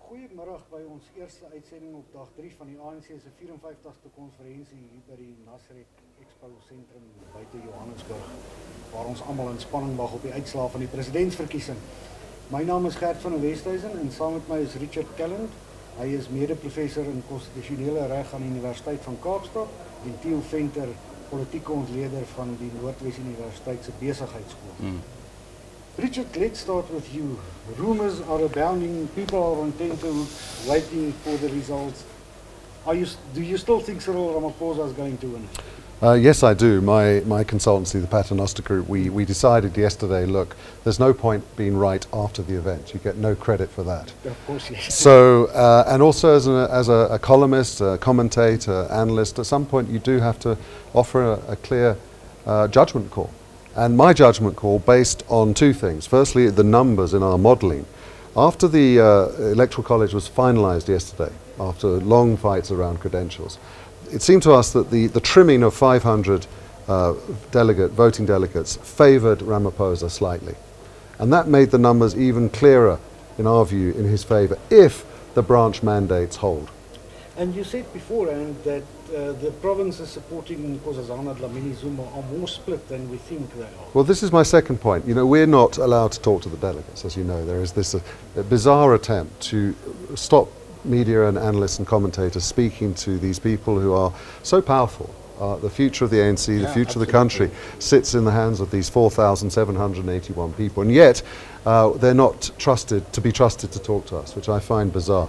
Goeiemiddag by ons eerste uitsending op dag 3 van die ANC se 54ste konferensie hier by die Expo sentrum buite Johannesburg, waar ons almal in spanning wag op die uitslae van die presidentsverkiesing. My naam is Gert van der Westhuizen en saam met my is Richard Kelland. Hy is mede-professor in konstitusionele reg aan die Universiteit van Kaapstad en Theo Venter, politieke ontleder van die Noordwes Universiteit se besigheidskool. Richard, let's start with you. Rumors are abounding. People are on tenterhooks, waiting for the results. Do you still think Cyril Ramaphosa is going to win? Yes, I do. My consultancy, the Paternoster Group, we decided yesterday, look, there's no point being right after the event. You get no credit for that. Of course, yes. So, and also as a columnist, a commentator, analyst, at some point you do have to offer a clear judgment call. And my judgment call based on two things. Firstly, the numbers in our modelling. After the Electoral College was finalised yesterday, after long fights around credentials, it seemed to us that the trimming of 500 voting delegates favoured Ramaphosa slightly. And that made the numbers even clearer, in our view, in his favour, if the branch mandates hold. And you said beforehand that the provinces supporting Nkosazana Dlamini Zuma are more split than we think they are. Well, this is my second point. You know, we're not allowed to talk to the delegates, as you know. There is this a bizarre attempt to stop media and analysts and commentators speaking to these people who are so powerful. The future of the ANC, the future of the country sits in the hands of these 4,781 people, and yet they're not trusted to talk to us, which I find bizarre.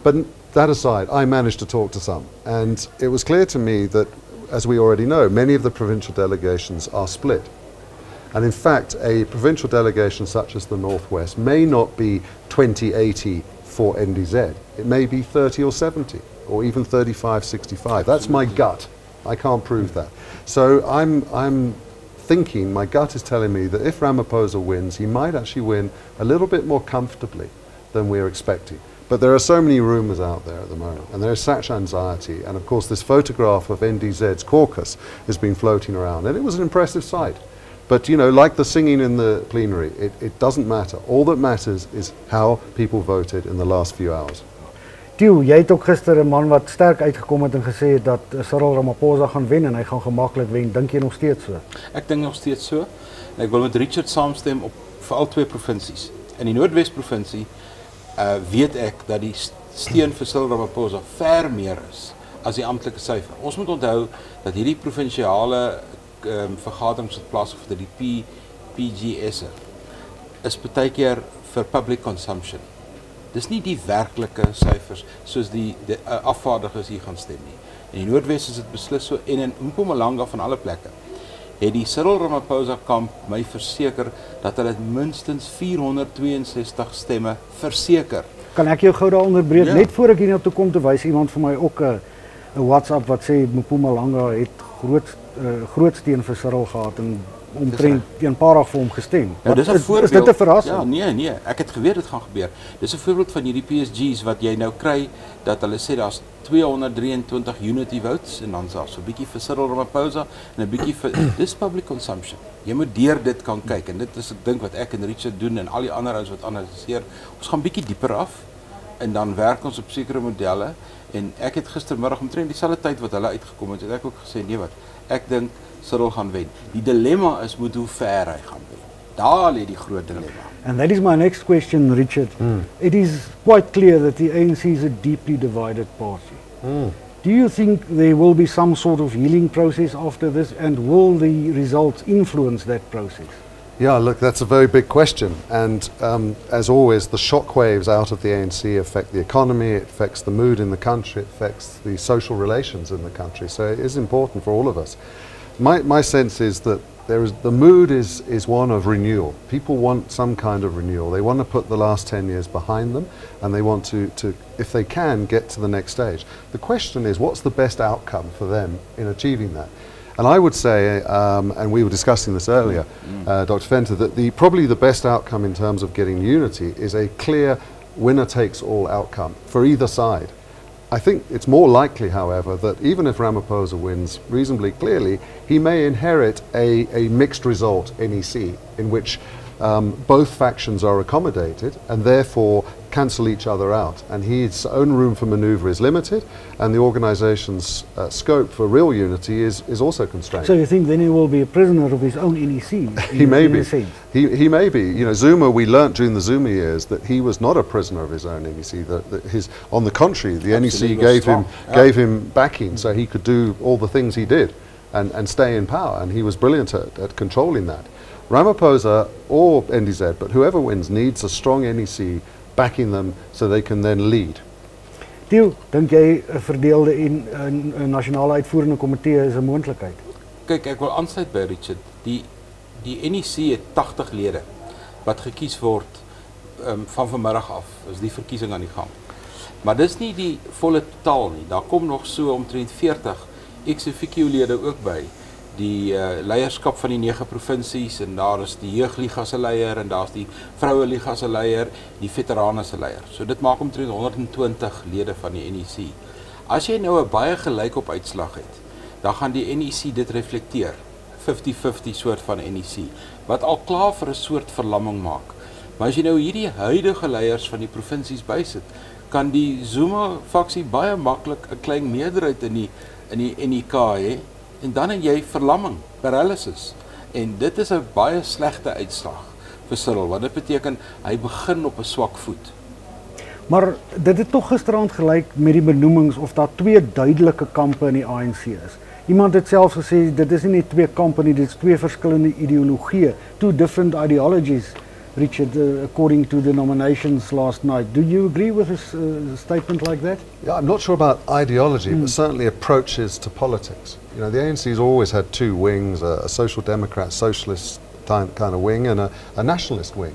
But that aside, I managed to talk to some, and it was clear to me that, as we already know, many of the provincial delegations are split. And in fact, a provincial delegation such as the Northwest may not be 20-80 for NDZ. It may be 30 or 70, or even 35-65. That's my gut. I can't prove that. So I'm thinking, my gut is telling me that if Ramaphosa wins, he might actually win a little bit more comfortably than we're expecting. But there are so many rumours out there at the moment, and there is such anxiety. And of course, this photograph of NDZ's caucus has been floating around, and it was an impressive sight. But, you know, like the singing in the plenary, it doesn't matter. All that matters is how people voted in the last few hours. Theo, jy het ook gister 'n man wat sterk uitgekom het en gesê het dat Cyril Ramaphosa gaan wen en hy gaan gemaklik wen. Dink jy nog steeds so? Ek dink nog steeds so. En ek wil met Richard saamstem op vir al twee provinsies. In die Noordwes provinsie weet ek dat die steun vir Cyril Ramaphosa ver meer is as die amptelike syfer. Ons moet onthou dat hierdie provinsiale vergaderings wat plaasvind vir die PGS'e is baie keer vir public consumption. Dis nie die werklike syfers soos die afvaardigers hier gaan stem nie. In die Noordwes is dit beslis so, en in Mpumalanga van alle plekke het die Cyril Ramaphosa kamp my verseker dat hulle minstens 462 stemme verseker. Kan ek jou gou daar onderbreek? Ja. Net voor ek hier na toe kom, te wys iemand vir my ook 'n WhatsApp wat sê Mpumalanga het groot steun vir Cyril gehad en omtrent eenparig vir hom gestem. Ja, dis 'n voorbeeld. Is dit 'n verrassing? Ja, nee, ek het geweet dit gaan gebeur. Dis 'n voorbeeld van hierdie PSG's wat jy nou kry, dat hulle sê daar's 223 unity votes en dan is daar so 'n bietjie vir Cyril Ramaphosa en 'n bietjie vir dis public consumption. Jy moet deur dit kan kyk en dit is ek dink wat ek en Richard doen en al die ander ouens wat analiseer. Ons gaan bietjie dieper af en dan werk ons op sekere modelle en ek het gistermiddag omtrent dieselfde tyd wat hulle uitgekom het, het ek ook gesê nee wat, ek dink Cyril gaan wen. Die dilemma is moet hoe ver hy gaan wen. Daar lê die groot dilemma. And that is my next question, Richard. It is quite clear that the ANC is a deeply divided party. Do you think there will be some sort of healing process after this, and will the results influence that process? Yeah, look, that's a very big question. And as always, the shockwaves out of the ANC affect the economy, it affects the mood in the country, it affects the social relations in the country. So it is important for all of us. My sense is that the mood is one of renewal. People want some kind of renewal. They want to put the last 10 years behind them, and they want to, if they can, get to the next stage. The question is, what's the best outcome for them in achieving that? And I would say, and we were discussing this earlier, Dr. Venter, that probably the best outcome in terms of getting unity is a clear winner-takes-all outcome for either side. I think it's more likely, however, that even if Ramaphosa wins reasonably clearly, he may inherit a mixed result NEC, in which both factions are accommodated and therefore cancel each other out, and his own room for manoeuvre is limited, and the organisation's scope for real unity is also constrained. So you think then he will be a prisoner of his own NEC? He may be. He may be. You know, Zuma, we learnt during the Zuma years that he was not a prisoner of his own NEC. That on the contrary, the NEC gave him backing so he could do all the things he did and stay in power, and he was brilliant at controlling that. Ramaphosa or NDZ, but whoever wins needs a strong NEC backing them so they can then lead. Theo, dink jy 'n verdeelde en 'n nasionale uitvoerende komitee is 'n moontlikheid? Kyk, ek wil aansluit by Richard. Die NEC het 80 lede wat gekies word van vanmiddag af. Is die verkiesing aan die gang. Maar dis nie die volle totaal nie. Daar kom nog so omtrent 40 ex-officio lede ook by. Die leierskap van die 9 provinsies, en daar is die jeugliga se leier, en daar is die vroueliga se leier, die veterane se leier. So dit maak omtrent 120 lede van die NEC. As jy nou 'n baie gelykop uitslag het, dan gaan die NEC dit reflekteer. 50-50 soort van NEC, wat al klaar vir 'n soort verlamming maak. Maar as jy nou hierdie huidige leiers van die provinsies bysit, kan die Zuma faksie baie maklik 'n klein meerderheid in die NEK hê, en dan het jy verlamming, paralysis. En dit is 'n baie slegte uitslag vir Cyril, want dit beteken hy begin op 'n swak voet. Maar dit het tog gisterand gelyk met die benoemings of daar 2 duidelike kampe in die ANC is. Iemand het selfs gesê dit is nie net 2 kampe nie, dit is 2 verskillende ideologieë, 2 different ideologies, Richard, according to the nominations last night. Do you agree with a statement like that? Yeah, I'm not sure about ideology, but certainly approaches to politics. You know, the ANC's always had 2 wings, a social democrat, socialist kind of wing, and a nationalist wing.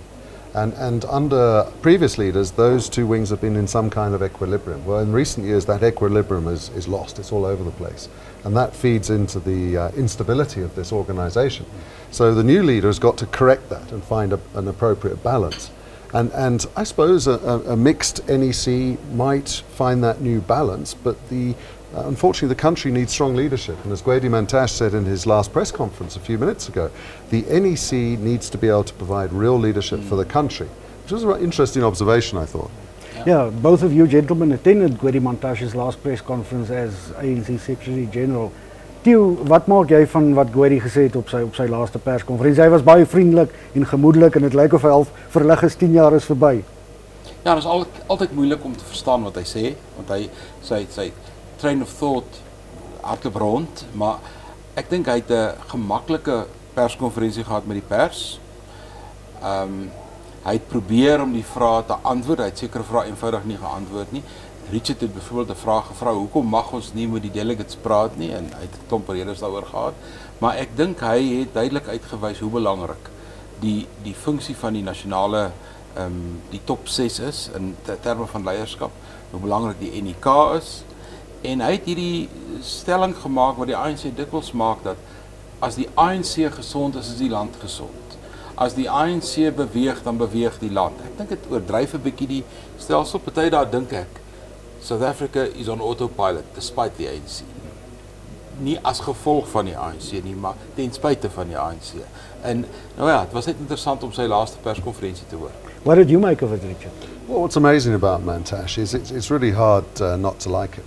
And under previous leaders, those 2 wings have been in some kind of equilibrium. Well, in recent years, that equilibrium is lost. It's all over the place. And that feeds into the instability of this organisation. So the new leader has got to correct that and find an appropriate balance. And I suppose a mixed NEC might find that new balance, but unfortunately the country needs strong leadership. And as Gwedi Mantashe said in his last press conference a few minutes ago, the NEC needs to be able to provide real leadership for the country, which was an interesting observation, I thought. Yeah, both of you gentlemen attended Gwedi Mantashe's last press conference as ANC Secretary General. Theo, wat maak jy van wat Gwedi gesê het op sy laaste perskonferensie? Hy was baie vriendelik en gemoedelik en dit lyk of hy al verlig is 10 jaar is verby. Ja, dit is altyd moeilik om te verstaan wat hy sê, want hy sy train of thought hardloop rond, maar ek dink hy het 'n gemaklike perskonferensie gehad met die pers. Hy het probeer om die vrae te antwoord, hy het sekere vrae eenvoudig nie geantwoord nie. Richard het byvoorbeeld 'n vraag gevra, hoekom mag ons nie met die delegates praat nie, en hy het 'n klomp redes daaroor gehad, maar ek dink hy het duidelik uitgewys hoe belangrik die funksie van die nasionale die top 6 is in terme van leierskap, hoe belangrik die NEK is, en hy het hierdie stelling gemaak wat die ANC dikwels maak, dat as die ANC gesond is die land gesond. As die ANC beweeg, dan beweeg die land. Ek dink dit oordryf 'n bietjie die stelsel. Party daar dink ek South Africa is on autopilot despite the ANC. Nie as gevolg van die ANC nie, maar ten spyte van die ANC. En nou ja, het was net interessant om sy laaste perskonferensie te hoor. What did you make of it, Richard? Well, what's amazing about Mantashe is it's really hard not to like him.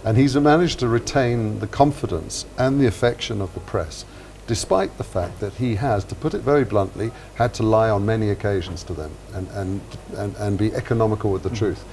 And he's managed to retain the confidence and the affection of the press, despite the fact that he has, to put it very bluntly, had to lie on many occasions to them and be economical with the truth.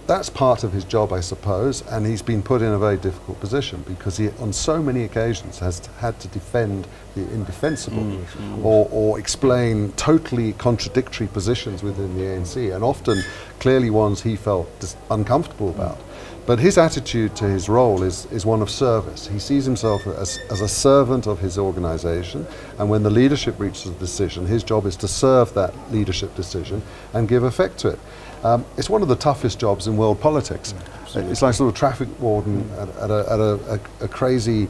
That's part of his job, I suppose, and he's been put in a very difficult position because he, on so many occasions, has had to defend the indefensible or explain totally contradictory positions within the ANC, and often clearly ones he felt uncomfortable about. But his attitude to his role is one of service. He sees himself as a servant of his organisation, and when the leadership reaches a decision, his job is to serve that leadership decision and give effect to it. It's one of the toughest jobs in world politics. It's like sort of traffic warden at a crazy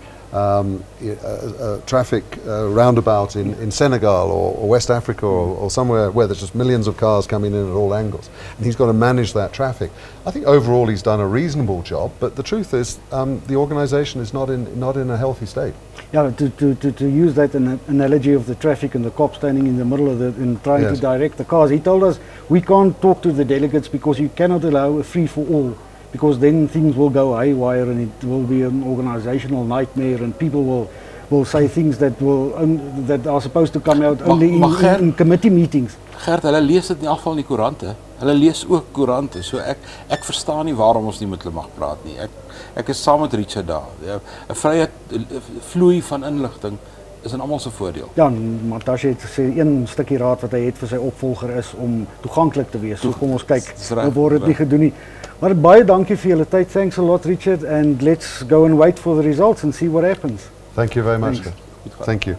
traffic roundabout in Senegal or West Africa or somewhere where there's just millions of cars coming in at all angles, and he's got to manage that traffic. I think overall he's done a reasonable job, but the truth is the organisation is not in a healthy state. Yeah, to use that analogy of the traffic and the cop standing in the middle of and trying to direct the cars, he told us we can't talk to the delegates because you cannot allow a free-for-all, because then things will go haywire and it will be an organizational nightmare and people will say things that are supposed to come out only in committee meetings. Gert, hulle lees dit in elk geval in die koerante. Hulle lees ook koerante. So ek verstaan nie waarom ons nie met hulle mag praat nie. Ek is saam met Richard daar. 'n Vrye vloei van inligting is in almal se voordeel. Ja, Matashe het gesê een stukkie raad wat hy het vir sy opvolger is om toeganklik te wees. So kom ons kyk, word dit nie gedoen nie. Maar baie dankie vir julle tyd. Thanks a lot, Richard, and let's go and wait for the results and see what happens. Thank you very much. Thank you.